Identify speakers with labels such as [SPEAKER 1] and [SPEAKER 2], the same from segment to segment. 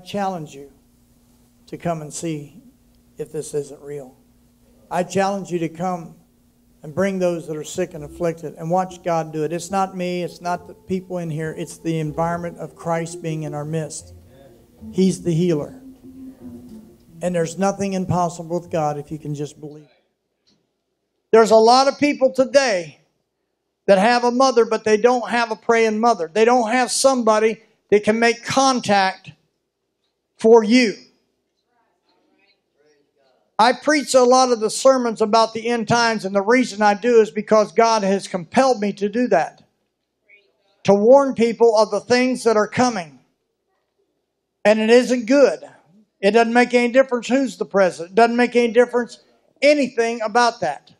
[SPEAKER 1] challenge you to come and see if this isn't real. I challenge you to come and bring those that are sick and afflicted and watch God do it. It's not me. It's not the people in here. It's the environment of Christ being in our midst. He's the healer. And there's nothing impossible with God if you can just believe. There's a lot of people today that have a mother, but they don't have a praying mother. They don't have somebody that can make contact for you. I preach a lot of the sermons about the end times, and the reason I do is because God has compelled me to do that. To warn people of the things that are coming. And it isn't good. It doesn't make any difference who's the president. It doesn't make any difference anything about that.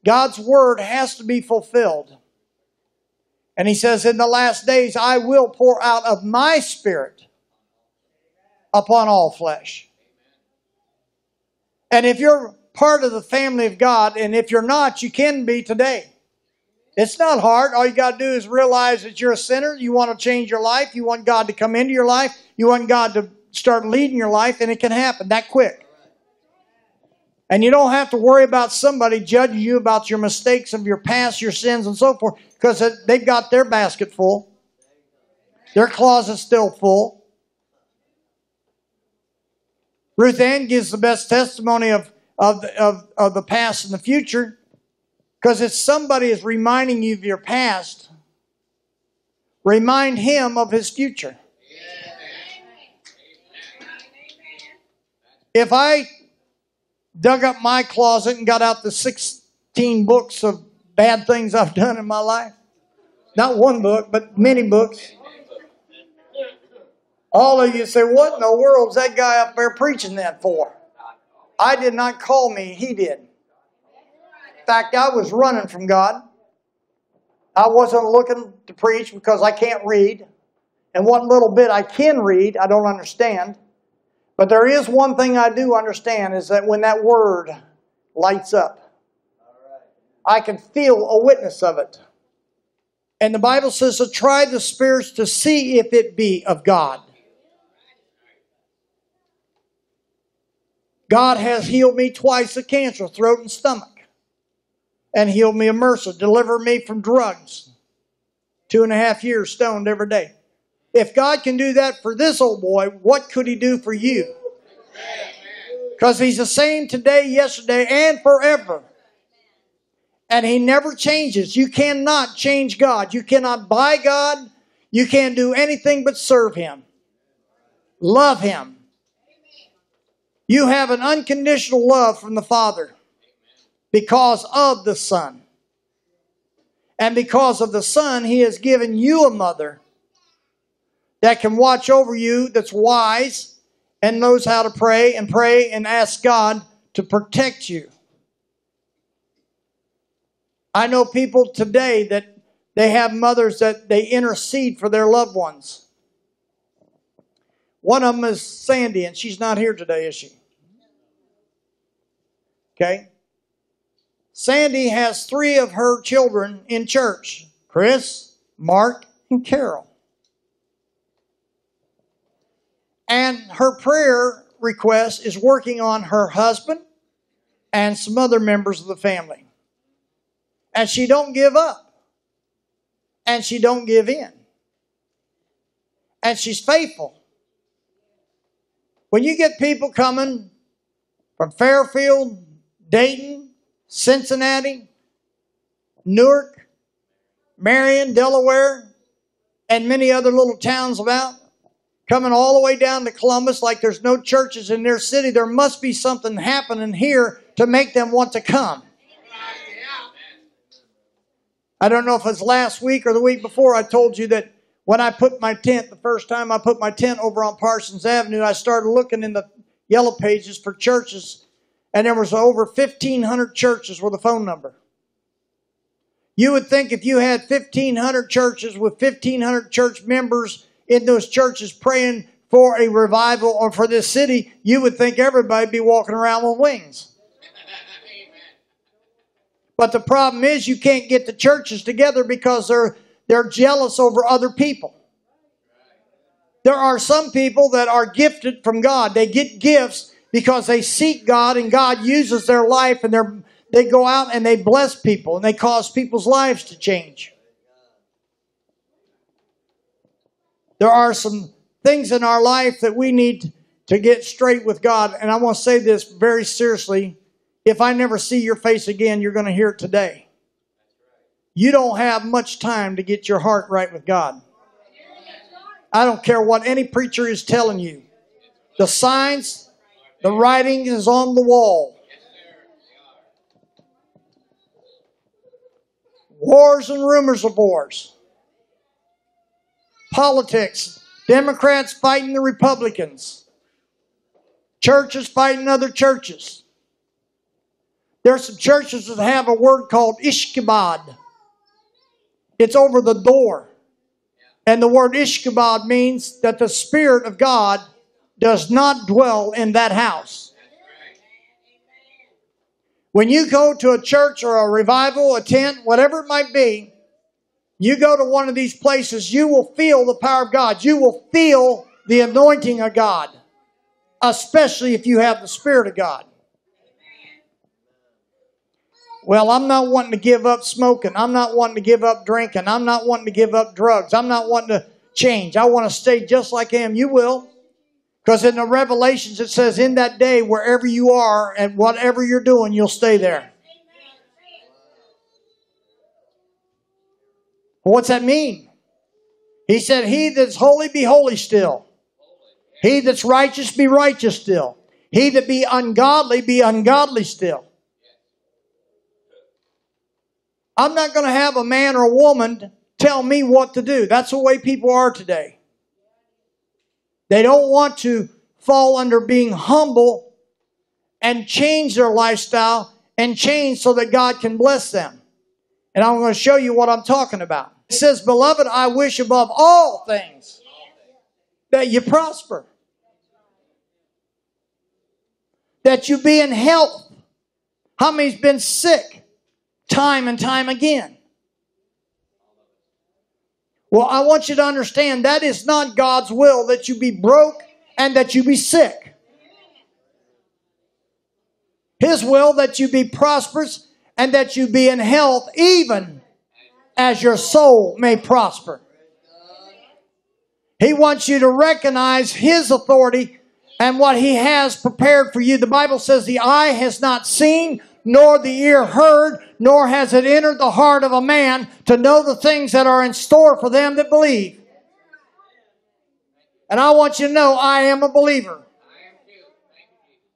[SPEAKER 1] God's word has to be fulfilled. And He says, in the last days, I will pour out of my Spirit upon all flesh. And if you're part of the family of God, and if you're not, you can be today. It's not hard. All you got to do is realize that you're a sinner. You want to change your life. You want God to come into your life. You want God to start leading your life, and it can happen that quick. And you don't have to worry about somebody judging you about your mistakes of your past, your sins, and so forth, because they've got their basket full. Their closet's still full. Ruth Ann gives the best testimony of the past and the future, because if somebody is reminding you of your past, remind him of his future. If I dug up my closet and got out the 16 books of bad things I've done in my life, not one book, but many books, all of you say, what in the world is that guy up there preaching that for? I did not call me, he did. In fact, I was running from God. I wasn't looking to preach because I can't read. And what little bit I can read, I don't understand. But there is one thing I do understand, is that when that word lights up, I can feel a witness of it. And the Bible says to try the spirits to see if it be of God. God has healed me twice of cancer, throat and stomach. And healed me of MRSA, delivered me from drugs. 2.5 years stoned every day. If God can do that for this old boy, what could He do for you? Because He's the same today, yesterday, and forever. And He never changes. You cannot change God. You cannot buy God. You can't do anything but serve Him. Love Him. You have an unconditional love from the Father because of the Son. And because of the Son, He has given you a mother that can watch over you, that's wise and knows how to pray and ask God to protect you. I know people today that they have mothers that they intercede for their loved ones. One of them is Sandy, and she's not here today, is she? Okay? Sandy has 3 of her children in church. Chris, Mark, and Carol. And her prayer request is working on her husband and some other members of the family. And she don't give up. And she don't give in. And she's faithful. When you get people coming from Fairfield, Dayton, Cincinnati, Newark, Marion, Delaware, and many other little towns about, coming all the way down to Columbus like there's no churches in their city, there must be something happening here to make them want to come. I don't know if it's last week or the week before, I told you that when I put my tent, the first time I put my tent over on Parsons Avenue, I started looking in the yellow pages for churches, and there was over 1,500 churches with a phone number. You would think if you had 1,500 churches with 1,500 church members in those churches praying for a revival or for this city, you would think everybody would be walking around with wings. But the problem is you can't get the churches together because they're jealous over other people. There are some people that are gifted from God. They get gifts because they seek God, and God uses their life, and they go out and they bless people, and they cause people's lives to change. There are some things in our life that we need to get straight with God. And I want to say this very seriously. If I never see your face again, you're going to hear it today. You don't have much time to get your heart right with God. I don't care what any preacher is telling you. The signs, the writing is on the wall. Wars and rumors of wars. Politics. Democrats fighting the Republicans. Churches fighting other churches. There are some churches that have a word called ishkabad. It's over the door. And the word ishkabad means that the Spirit of God does not dwell in that house. When you go to a church or a revival, a tent, whatever it might be, you go to one of these places, you will feel the power of God. You will feel the anointing of God, especially if you have the Spirit of God. Well, I'm not wanting to give up smoking. I'm not wanting to give up drinking. I'm not wanting to give up drugs. I'm not wanting to change. I want to stay just like I am. You will. Because in the Revelations it says, in that day, wherever you are and whatever you're doing, you'll stay there. Well, what's that mean? He said, he that's holy be holy still. He that's righteous be righteous still. He that be ungodly still. I'm not going to have a man or a woman tell me what to do. That's the way people are today. They don't want to fall under being humble and change their lifestyle and change so that God can bless them. And I'm going to show you what I'm talking about. It says, beloved, I wish above all things that you prosper, that you be in health. How many's been sick time and time again? Well, I want you to understand that is not God's will that you be broke and that you be sick. His will that you be prosperous and that you be in health, even as your soul may prosper. He wants you to recognize His authority and what He has prepared for you. The Bible says the eye has not seen, nor the ear heard, nor has it entered the heart of a man to know the things that are in store for them that believe. And I want you to know I am a believer.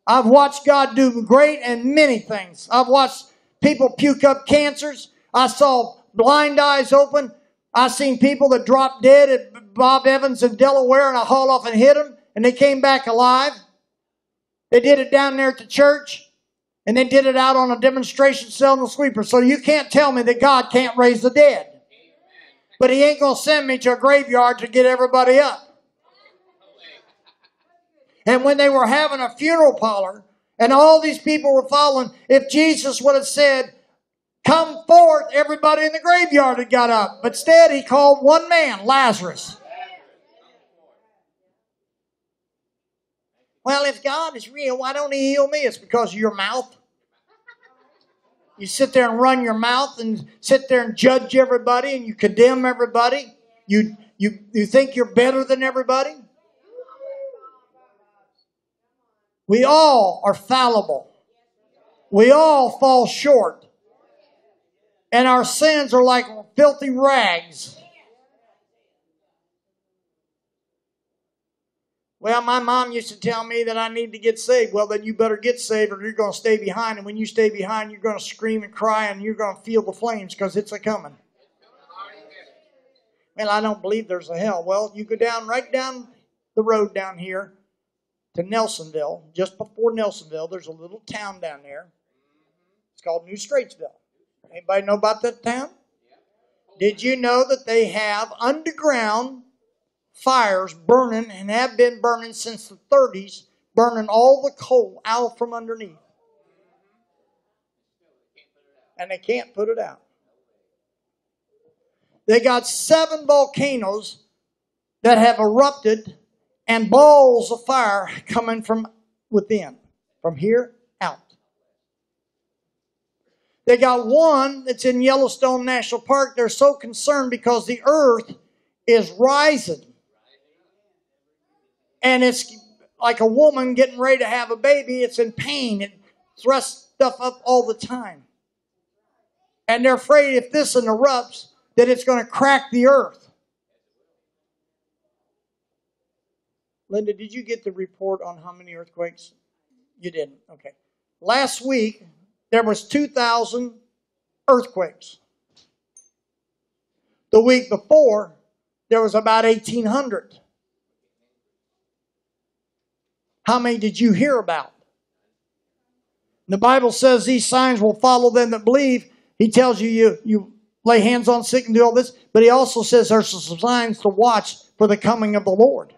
[SPEAKER 1] I've watched God do great and many things. I've watched people puke up cancers. I saw blind eyes open. I've seen people that dropped dead at Bob Evans in Delaware, and I hauled off and hit them, and they came back alive. They did it down there at the church. And they did it out on a demonstration selling the sweeper. So you can't tell me that God can't raise the dead. But He ain't going to send me to a graveyard to get everybody up. And when they were having a funeral parlor, and all these people were following, if Jesus would have said, come forth, everybody in the graveyard had got up. But instead, He called one man, Lazarus. Well, if God is real, why don't He heal me? It's because of your mouth. You sit there and run your mouth and sit there and judge everybody and you condemn everybody. You think you're better than everybody. We all are fallible. We all fall short. And our sins are like filthy rags. Well, my mom used to tell me that I need to get saved. Well, then you better get saved or you're going to stay behind. And when you stay behind, you're going to scream and cry and you're going to feel the flames because it's a-coming. Well, I don't believe there's a hell. Well, you go right down the road down here to Nelsonville. Just before Nelsonville, there's a little town down there. It's called New Straitsville. Anybody know about that town? Did you know that they have underground fires burning and have been burning since the 30s, burning all the coal out from underneath? And they can't put it out. They got 7 volcanoes that have erupted and balls of fire coming from within, from here out. They got one that's in Yellowstone National Park. They're so concerned because the earth is rising. And it's like a woman getting ready to have a baby. It's in pain. It thrusts stuff up all the time. And they're afraid if this erupts, that it's going to crack the earth. Linda, did you get the report on how many earthquakes? You didn't. Okay. Last week, there was 2,000 earthquakes. The week before, there was about 1,800. How many did you hear about? The Bible says these signs will follow them that believe. He tells you lay hands on sick and do all this. But he also says there's some signs to watch for the coming of the Lord.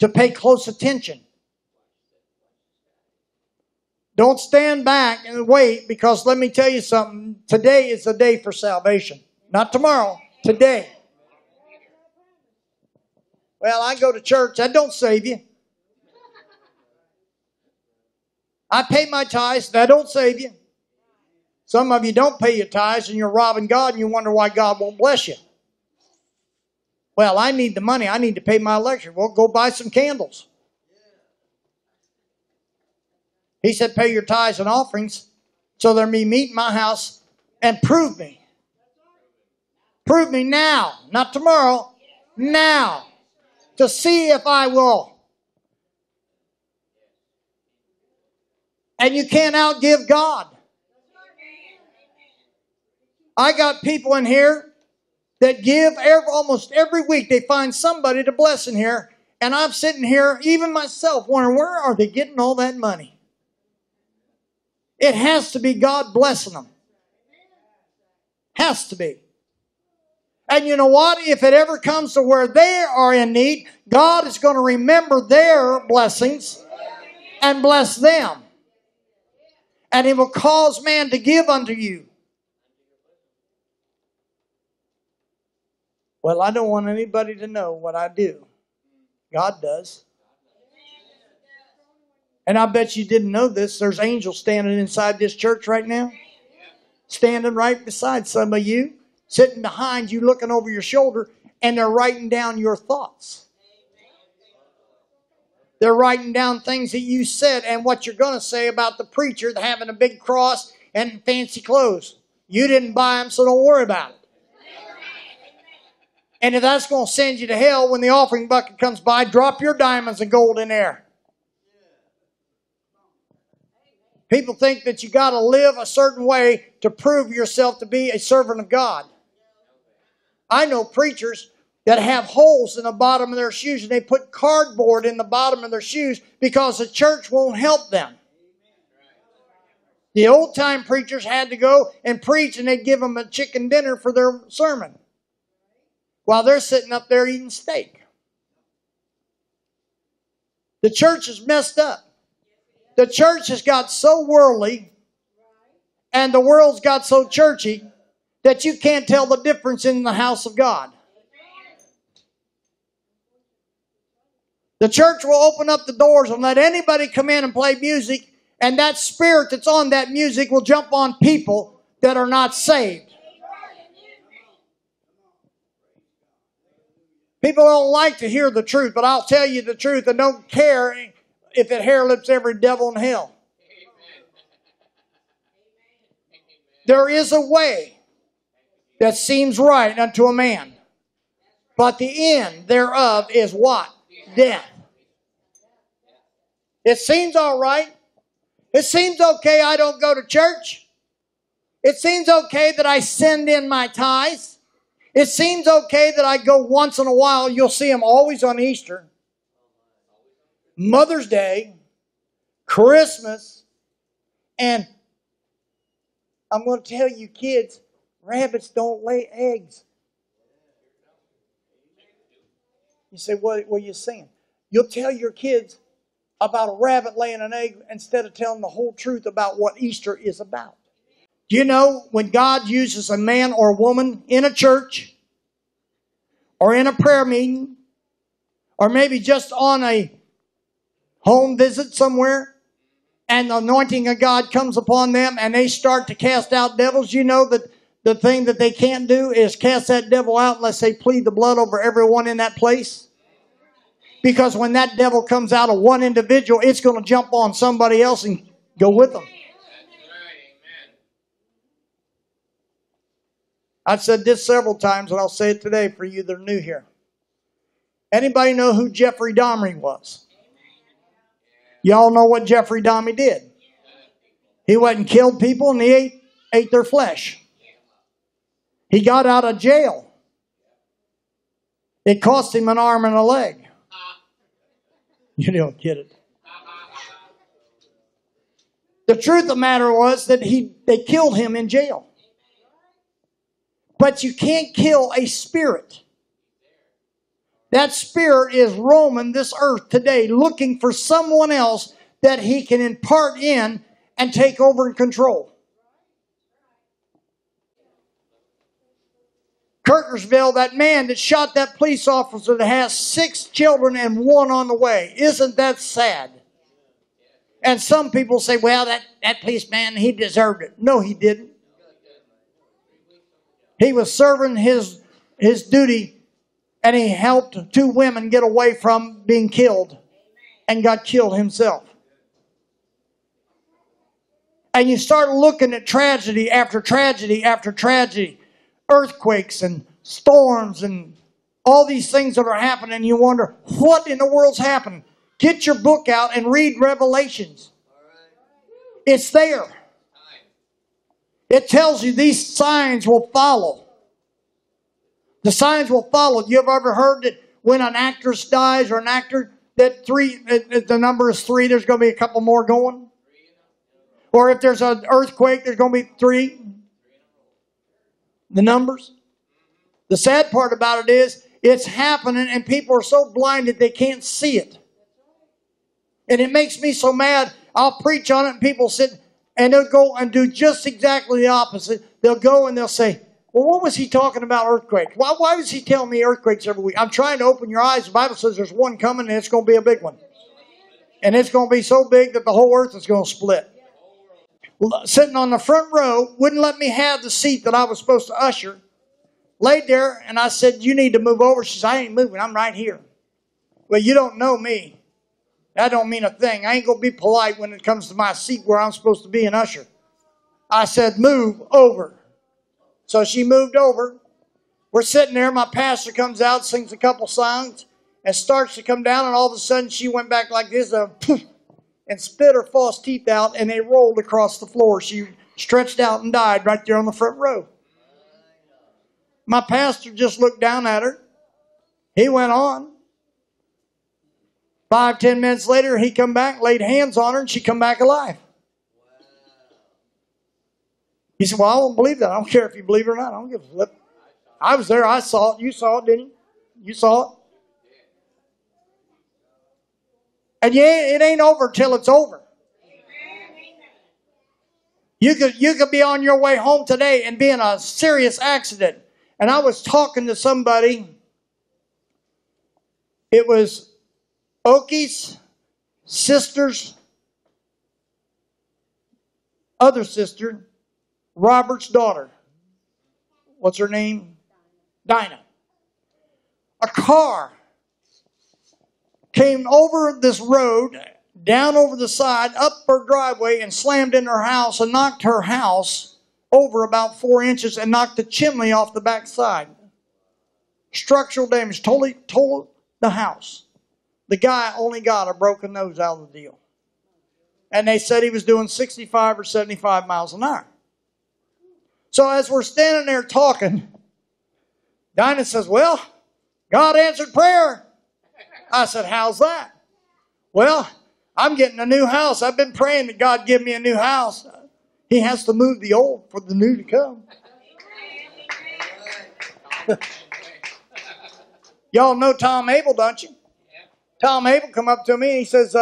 [SPEAKER 1] To pay close attention. Don't stand back and wait, because let me tell you something. Today is the day for salvation. Not tomorrow. Today. Well, I go to church. That don't save you. I pay my tithes. That don't save you. Some of you don't pay your tithes and you're robbing God and you wonder why God won't bless you. Well, I need the money. I need to pay my electric. Well, go buy some candles. He said, pay your tithes and offerings so there be meat in my house, and prove me. Prove me now, not tomorrow, now, to see if I will. And you can't outgive God. I got people in here that give almost every week. They find somebody to bless in here. And I'm sitting here, even myself, wondering, where are they getting all that money? It has to be God blessing them. Has to be. And you know what? If it ever comes to where they are in need, God is going to remember their blessings and bless them. And He will cause man to give unto you. Well, I don't want anybody to know what I do. God does. And I bet you didn't know this. There's angels standing inside this church right now. Standing right beside some of you. Sitting behind you, looking over your shoulder. And they're writing down your thoughts. They're writing down things that you said and what you're going to say about the preacher having a big cross and fancy clothes. You didn't buy them, so don't worry about it. And if that's going to send you to hell when the offering bucket comes by, drop your diamonds and gold in there. People think that you got to live a certain way to prove yourself to be a servant of God. I know preachers that have holes in the bottom of their shoes, and they put cardboard in the bottom of their shoes because the church won't help them. The old-time preachers had to go and preach, and they'd give them a chicken dinner for their sermon while they're sitting up there eating steak. The church is messed up. The church has got so worldly and the world's got so churchy that you can't tell the difference in the house of God. The church will open up the doors and let anybody come in and play music, and that spirit that's on that music will jump on people that are not saved. People don't like to hear the truth, but I'll tell you the truth and don't care if it hair lips every devil in hell. There is a way that seems right unto a man, but the end thereof is what? Death. It seems all right. It seems okay I don't go to church. It seems okay that I send in my tithes. It seems okay that I go once in a while. You'll see them always on Easter, Mother's Day, Christmas, and I'm going to tell you kids, rabbits don't lay eggs. You say, what are you saying? You'll tell your kids about a rabbit laying an egg instead of telling the whole truth about what Easter is about. Do you know when God uses a man or woman in a church, or in a prayer meeting, or maybe just on a home visit somewhere, and the anointing of God comes upon them and they start to cast out devils, you know that the thing that they can't do is cast that devil out unless they plead the blood over everyone in that place. Because when that devil comes out of one individual, it's going to jump on somebody else and go with them. I've said this several times, and I'll say it today for you that are new here. Anybody know who Jeffrey Dahmer was? Y'all know what Jeffrey Dahmer did. He went and killed people and he ate their flesh. He got out of jail. It cost him an arm and a leg. You don't get it. The truth of the matter was that they killed him in jail. But you can't kill a spirit. That spirit is roaming this earth today, looking for someone else that he can impart in and take over and control. Kirkersville, that man that shot that police officer that has 6 children and 1 on the way. Isn't that sad? And some people say, well, that policeman, he deserved it. No, he didn't. He was serving his duty, and he helped 2 women get away from being killed and got killed himself. And you start looking at tragedy after tragedy after tragedy. Earthquakes and storms and all these things that are happening. You wonder, what in the world's happening? Get your book out and read Revelations. It's there. It tells you these signs will follow. The signs will follow. You have ever heard that when an actress dies or an actor, that the number is 3, there's going to be a couple more going? Or if there's an earthquake, there's going to be 3? The numbers. The sad part about it is it's happening and people are so blinded they can't see it. And it makes me so mad. I'll preach on it and people sit and they'll go and do just exactly the opposite. They'll go and they'll say, well, what was he talking about earthquakes? Why was he telling me earthquakes every week? I'm trying to open your eyes. The Bible says there's one coming and it's going to be a big one. And it's going to be so big that the whole earth is going to split. Sitting on the front row, wouldn't let me have the seat that I was supposed to usher. Laid there, and I said, you need to move over. She said, I ain't moving. I'm right here. Well, you don't know me. That don't mean a thing. I ain't going to be polite when it comes to my seat where I'm supposed to be an usher. I said, move over. So she moved over. We're sitting there. My pastor comes out, sings a couple songs, and starts to come down, and all of a sudden she went back like this, and spit her false teeth out, and they rolled across the floor. She stretched out and died right there on the front row. My pastor just looked down at her. He went on. 5-10 minutes later, he come back, laid hands on her, and she come back alive. He said, well, I don't believe that. I don't care if you believe it or not. I don't give a flip. I was there. I saw it. You saw it, didn't you? You saw it. And it ain't over till it's over. You could be on your way home today and be in a serious accident. And I was talking to somebody. It was Oki's sister's other sister, Robert's daughter. What's her name? Dinah. A car came over this road, down over the side, up her driveway, and slammed in her house and knocked her house over about 4 inches and knocked the chimney off the back side. Structural damage, totally totaled the house. The guy only got a broken nose out of the deal. And they said he was doing 65 or 75 miles an hour. So as we're standing there talking, Dinah says, well, God answered prayer. I said, how's that? Well, I'm getting a new house. I've been praying that God give me a new house. He has to move the old for the new to come. Y'all know Tom Abel, don't you? Tom Abel come up to me and he says,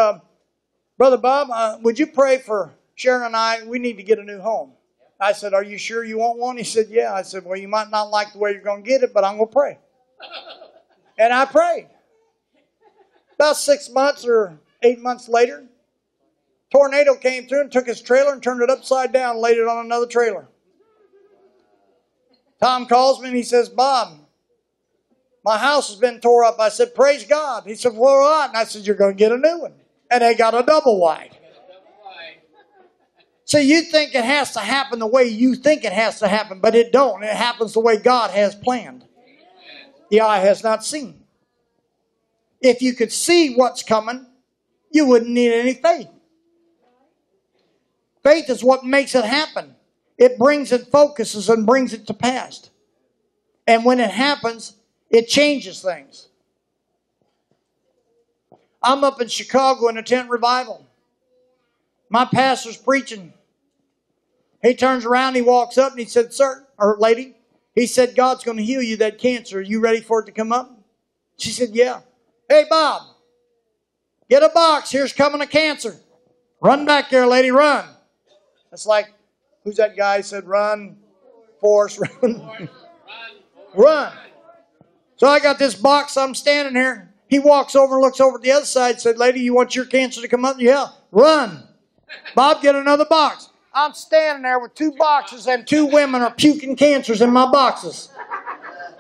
[SPEAKER 1] Brother Bob, would you pray for Sharon and I? We need to get a new home. I said, are you sure you want one? He said, yeah. I said, well, you might not like the way you're going to get it, but I'm going to pray. And I prayed. About 6 months or 8 months later, tornado came through and took his trailer and turned it upside down and laid it on another trailer. Tom calls me and he says, Bob, my house has been tore up. I said, praise God. He said, well, what? And I said, you're going to get a new one. And they got a double wide. So you think it has to happen the way you think it has to happen, but it don't. It happens the way God has planned. The eye has not seen. If you could see what's coming, you wouldn't need any faith. Faith is what makes it happen. It brings it, focuses, and brings it to pass. And when it happens, it changes things. I'm up in Chicago in a tent revival. My pastor's preaching. He turns around, he walks up, and he said, sir, or lady, he said, God's going to heal you that cancer. Are you ready for it to come up? She said, yeah. Hey, Bob, get a box. Here's coming a cancer. Run back there, lady, run. It's like, who's that guy who said, run, force, run. Run. So I got this box. I'm standing here. He walks over and looks over at the other side and said, lady, you want your cancer to come up? Yeah. Run. Bob, get another box. I'm standing there with 2 boxes and 2 women are puking cancers in my boxes.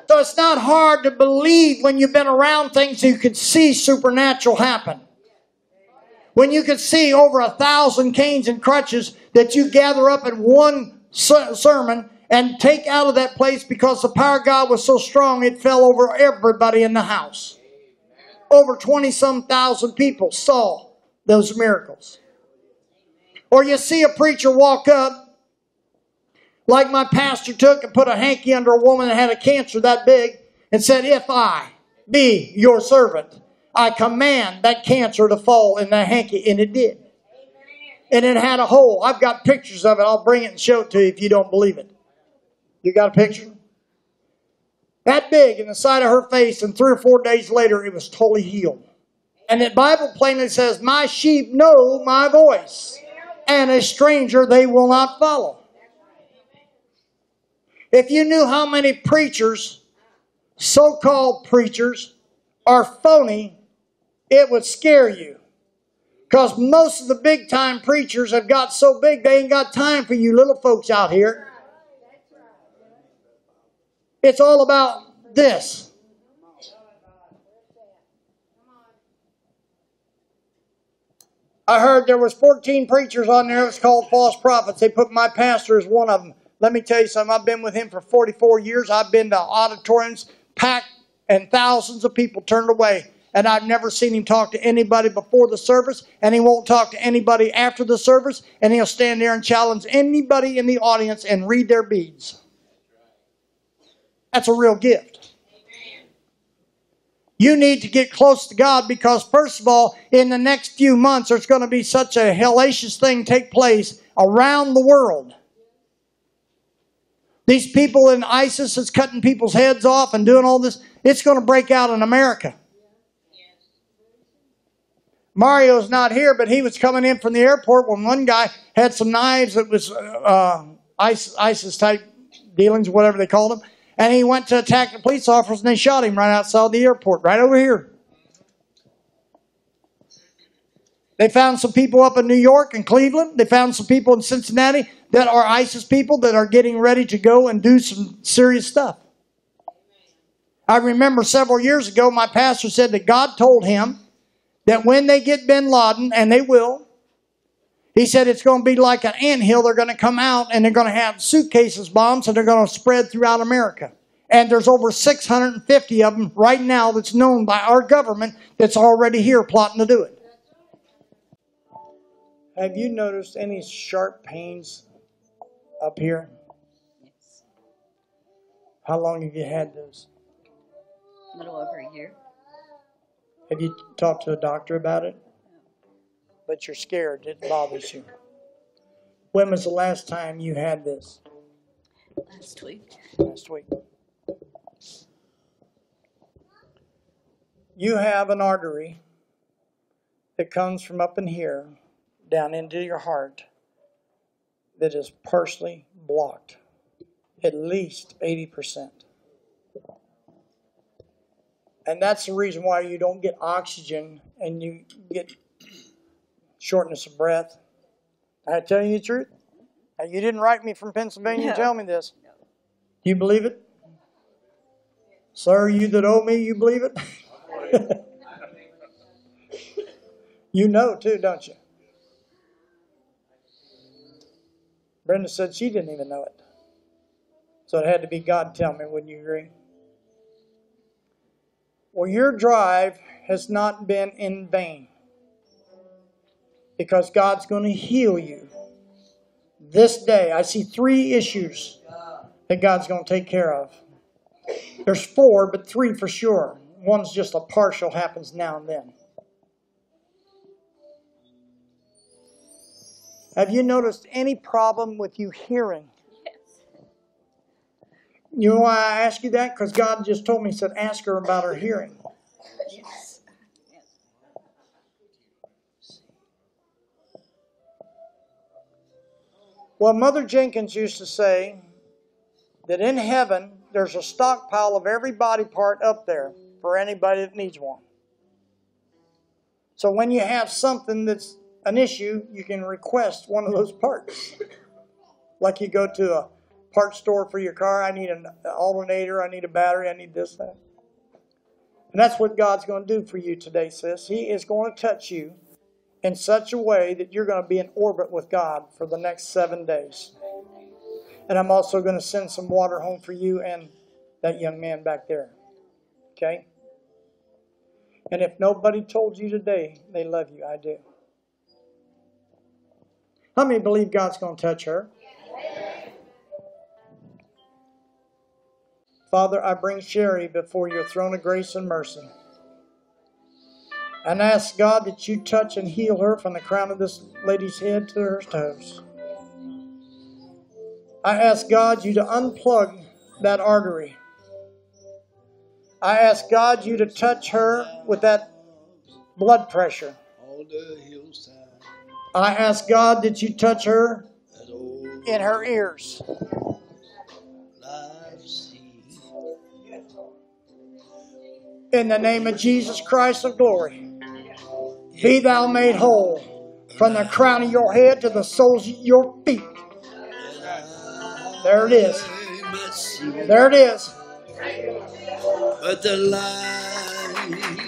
[SPEAKER 1] So it's not hard to believe when you've been around things you could see supernatural happen. When you could see over 1,000 canes and crutches that you gather up in one sermon and take out of that place because the power of God was so strong it fell over everybody in the house. Over 20-some thousand people saw those miracles. Or you see a preacher walk up like my pastor took and put a hanky under a woman that had a cancer that big and said, if I be your servant, I command that cancer to fall in that hanky. And it did. And it had a hole. I've got pictures of it. I'll bring it and show it to you if you don't believe it. You got a picture? That big in the side of her face, and 3 or 4 days later, it was totally healed. And the Bible plainly says, my sheep know my voice, and a stranger they will not follow. If you knew how many preachers, so-called preachers, are phony, it would scare you. Because most of the big-time preachers have got so big, they ain't got time for you little folks out here. It's all about this. I heard there was 14 preachers on there. It was called false prophets. They put my pastor as one of them. Let me tell you something. I've been with him for 44 years. I've been to auditoriums packed and thousands of people turned away. And I've never seen him talk to anybody before the service. And he won't talk to anybody after the service. And he'll stand there and challenge anybody in the audience and read their beads. That's a real gift. You need to get close to God because, first of all, in the next few months, there's going to be such a hellacious thing take place around the world. These people in ISIS that's cutting people's heads off and doing all this, it's going to break out in America. Mario's not here, but he was coming in from the airport when one guy had some knives that was ISIS-type dealings, whatever they called them. And he went to attack the police officers and they shot him right outside the airport, right over here. They found some people up in New York and Cleveland. They found some people in Cincinnati that are ISIS people that are getting ready to go and do some serious stuff. I remember several years ago, my pastor said that God told him that when they get bin Laden, and they will, he said it's going to be like an anthill. They're going to come out and they're going to have suitcases bombs and they're going to spread throughout America. And there's over 650 of them right now that's known by our government that's already here plotting to do it. Have you noticed any sharp pains up here?
[SPEAKER 2] Yes.
[SPEAKER 1] How long have you had those?
[SPEAKER 2] A little over a year.
[SPEAKER 1] Have you talked to a doctor about it? But you're scared. It bothers you. When was the last time you had this?
[SPEAKER 2] Last week.
[SPEAKER 1] Last week. You have an artery that comes from up in here down into your heart that is partially blocked. At least 80%. And that's the reason why you don't get oxygen and you get shortness of breath. I tell you the truth. Now, you didn't write me from Pennsylvania and tell me this. You believe it? Sir, you that owe me, you believe it? You know too, don't you? Brenda said she didn't even know it. So it had to be God tell me, wouldn't you agree? Well, your drive has not been in vain, because God's going to heal you this day. I see 3 issues that God's going to take care of. There's 4, but 3 for sure. One's just a partial, happens now and then. Have you noticed any problem with you hearing?
[SPEAKER 2] Yes.
[SPEAKER 1] You know why I ask you that? Because God just told me, he said, ask her about her hearing.
[SPEAKER 2] Yes. Yes.
[SPEAKER 1] Well, Mother Jenkins used to say that in heaven, there's a stockpile of every body part up there for anybody that needs one. So when you have something that's an issue, you can request one of those parts. Like you go to a parts store for your car, I need an alternator, I need a battery, I need this, that. And that's what God's going to do for you today, sis. He is going to touch you in such a way that you're going to be in orbit with God for the next 7 days. And I'm also going to send some water home for you and that young man back there. Okay? And if nobody told you today they love you, I do. How many believe God's going to touch her? Father, I bring Sherry before your throne of grace and mercy. And ask God that you touch and heal her from the crown of this lady's head to her toes. I ask God you to unplug that artery. I ask God you to touch her with that blood pressure. I ask God that you touch her in her ears. In the name of Jesus Christ of glory, be thou made whole from the crown of your head to the soles of your feet. There it is. There it is.
[SPEAKER 3] But the light